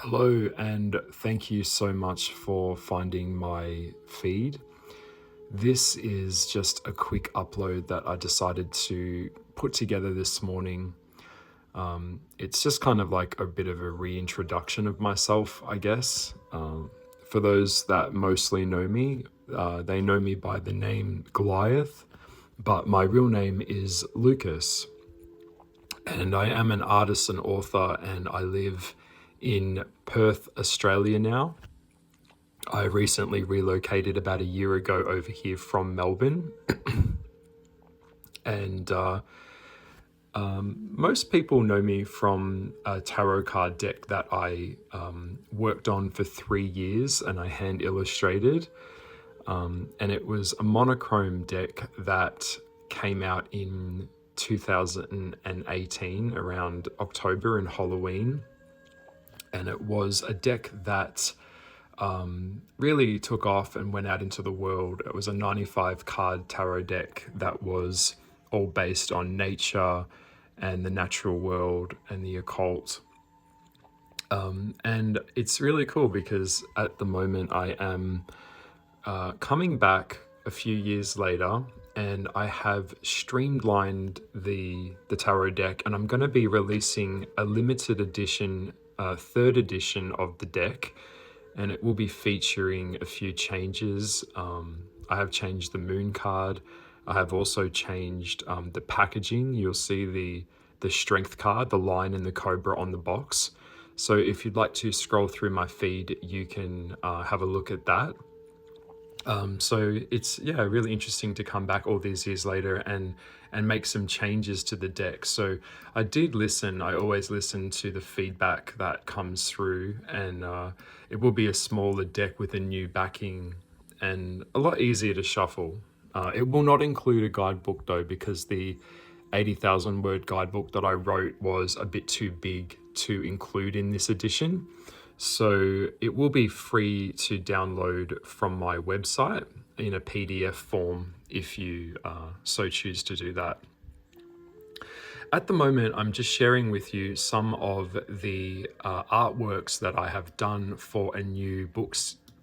Hello, and thank you so much for finding my feed. This is just a quick upload that I decided to put together this morning. It's just kind of like a bit of a reintroduction of myself, I guess. For those that mostly know me, they know me by the name Goliath, but my real name is Lucas. And I am an artist and author, and I live in Perth, Australia now. I recently relocated about a year ago over here from Melbourne, and most people know me from a tarot card deck that I worked on for 3 years and I hand illustrated. And it was a monochrome deck that came out in 2018 around October and Halloween. And it was a deck that really took off and went out into the world. It was a 95 card tarot deck that was all based on nature and the natural world and the occult. And it's really cool because at the moment I am coming back a few years later, and I have streamlined the tarot deck, and I'm going to be releasing a limited edition, third edition of the deck, and it will be featuring a few changes. I have changed the moon card. I have also changed the packaging. You'll see the strength card, the lion and the cobra on the box. So if you'd like to scroll through my feed, you can have a look at that. So it's really interesting to come back all these years later and make some changes to the deck. So I did listen. I always listen to the feedback that comes through, and it will be a smaller deck with a new backing and a lot easier to shuffle. It will not include a guidebook though, because the 80,000 word guidebook that I wrote was a bit too big to include in this edition. So it will be free to download from my website in a PDF form if you so choose to do that. At the moment, I'm just sharing with you some of the artworks that I have done for a new book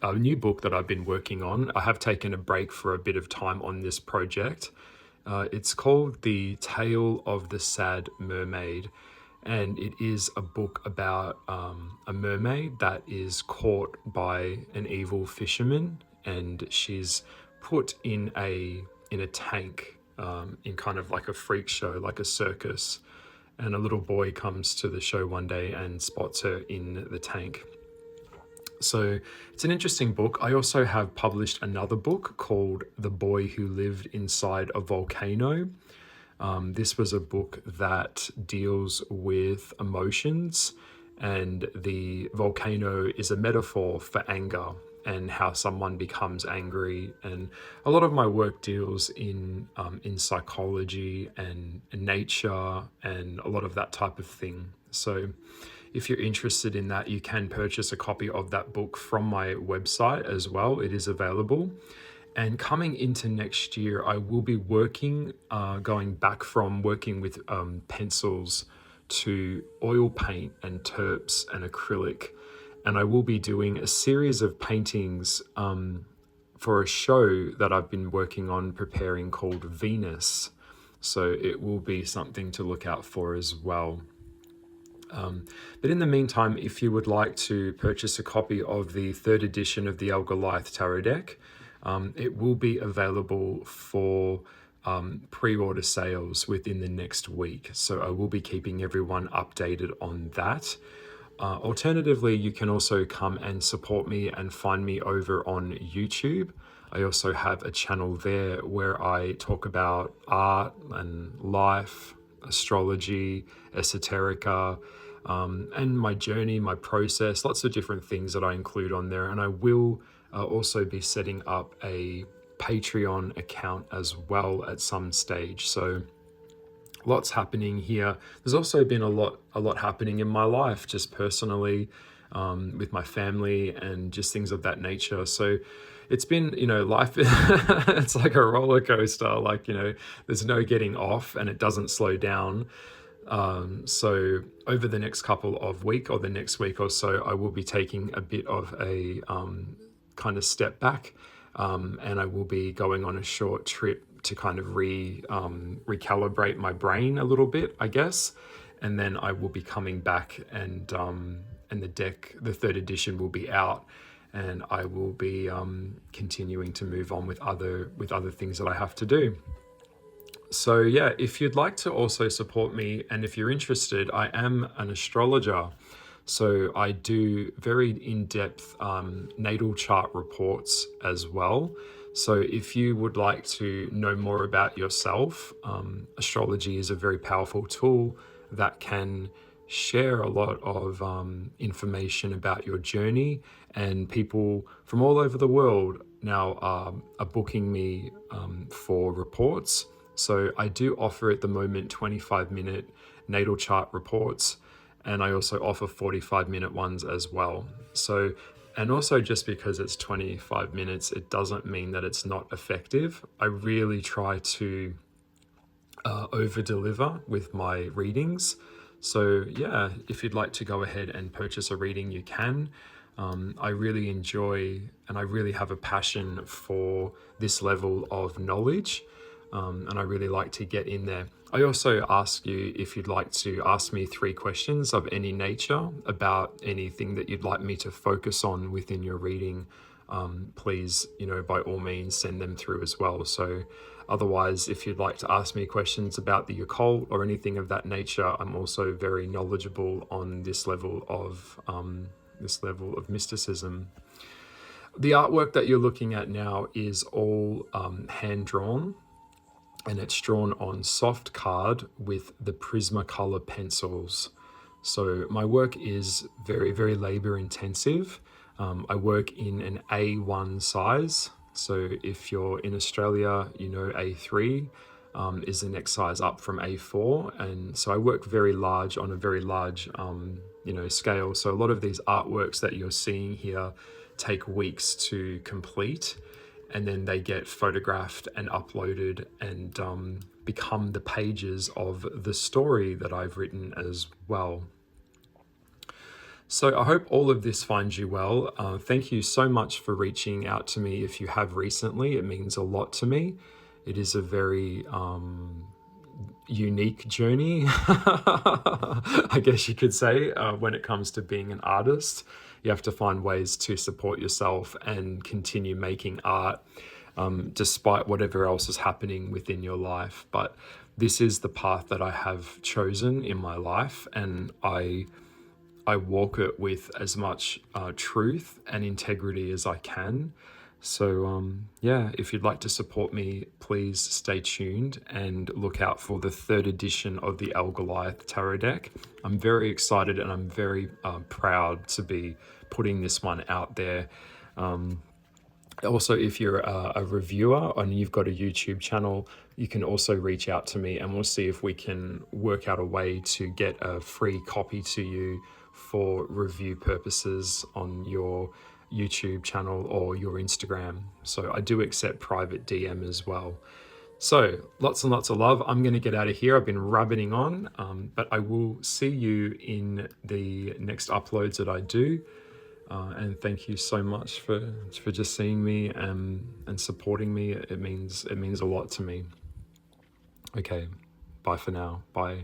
that I've been working on. I have taken a break for a bit of time on this project. It's called The Tale of the Sad Mermaid. And it is a book about a mermaid that is caught by an evil fisherman, and she's put in a tank in kind of like a freak show, like a circus. And a little boy comes to the show one day and spots her in the tank. So it's an interesting book. I also have published another book called The Boy Who Lived Inside a Volcano. This was a book that deals with emotions, and the volcano is a metaphor for anger and how someone becomes angry. And a lot of my work deals in psychology and nature and a lot of that type of thing. So if you're interested in that, you can purchase a copy of that book from my website as well. It is available. And coming into next year, I will be working, going back from working with pencils to oil paint and terps and acrylic. And I will be doing a series of paintings for a show that I've been working on preparing called Venus. So it will be something to look out for as well. But in the meantime, if you would like to purchase a copy of the third edition of the El Goliath Tarot deck, it will be available for pre-order sales within the next week. So I will be keeping everyone updated on that. Alternatively, you can also come and support me and find me over on YouTube. I also have a channel there where I talk about art and life, astrology, esoterica, and my journey, my process, lots of different things that I include on there. And I will also be setting up a Patreon account as well at some stage. So lots happening here. There's also been a lot happening in my life, just personally, with my family and just things of that nature. So it's been, life, it's like a roller coaster, like, there's no getting off and it doesn't slow down. So over the next couple of week or the next week or so, I will be taking a bit of a kind of step back, and I will be going on a short trip to kind of recalibrate my brain a little bit, I guess, and then I will be coming back, and the third edition will be out, and I will be continuing to move on with other things that I have to do. So yeah, if you'd like to also support me, and if you're interested, I am an astrologer. So I do very in-depth natal chart reports as well. So if you would like to know more about yourself, astrology is a very powerful tool that can share a lot of information about your journey, and people from all over the world now are booking me for reports. So I do offer at the moment 25-minute natal chart reports, and I also offer 45-minute ones as well. So, and also just because it's 25 minutes, it doesn't mean that it's not effective. I really try to over deliver with my readings. So yeah, if you'd like to go ahead and purchase a reading, you can. I really enjoy and I really have a passion for this level of knowledge, and I really like to get in there. I also ask you if you'd like to ask me 3 questions of any nature about anything that you'd like me to focus on within your reading. Please, by all means, send them through as well. So otherwise, if you'd like to ask me questions about the occult or anything of that nature, I'm also very knowledgeable on this level of mysticism. The artwork that you're looking at now is all hand drawn, and it's drawn on soft card with the Prismacolor pencils. So my work is very, very labor intensive. I work in an A1 size. So if you're in Australia, A3 is the next size up from A4. And so I work very large on a very large, scale. So a lot of these artworks that you're seeing here take weeks to complete, and then they get photographed and uploaded and become the pages of the story that I've written as well. So I hope all of this finds you well. Thank you so much for reaching out to me if you have recently. It means a lot to me. It is a very unique journey, I guess you could say, when it comes to being an artist. You have to find ways to support yourself and continue making art despite whatever else is happening within your life. But this is the path that I have chosen in my life, and I walk it with as much truth and integrity as I can. So yeah, if you'd like to support me, please stay tuned and look out for the 3rd edition of the El Goliath Tarot deck. I'm very excited, and I'm very proud to be putting this one out there. Also, if you're a reviewer and you've got a YouTube channel, you can also reach out to me, and we'll see if we can work out a way to get a free copy to you for review purposes on your YouTube channel or your Instagram. So I do accept private DM as well. So lots and lots of love. I'm going to get out of here. I've been rabbiting on, but I will see you in the next uploads that I do. And thank you so much for just seeing me and supporting me. It means a lot to me. Okay, bye for now. Bye.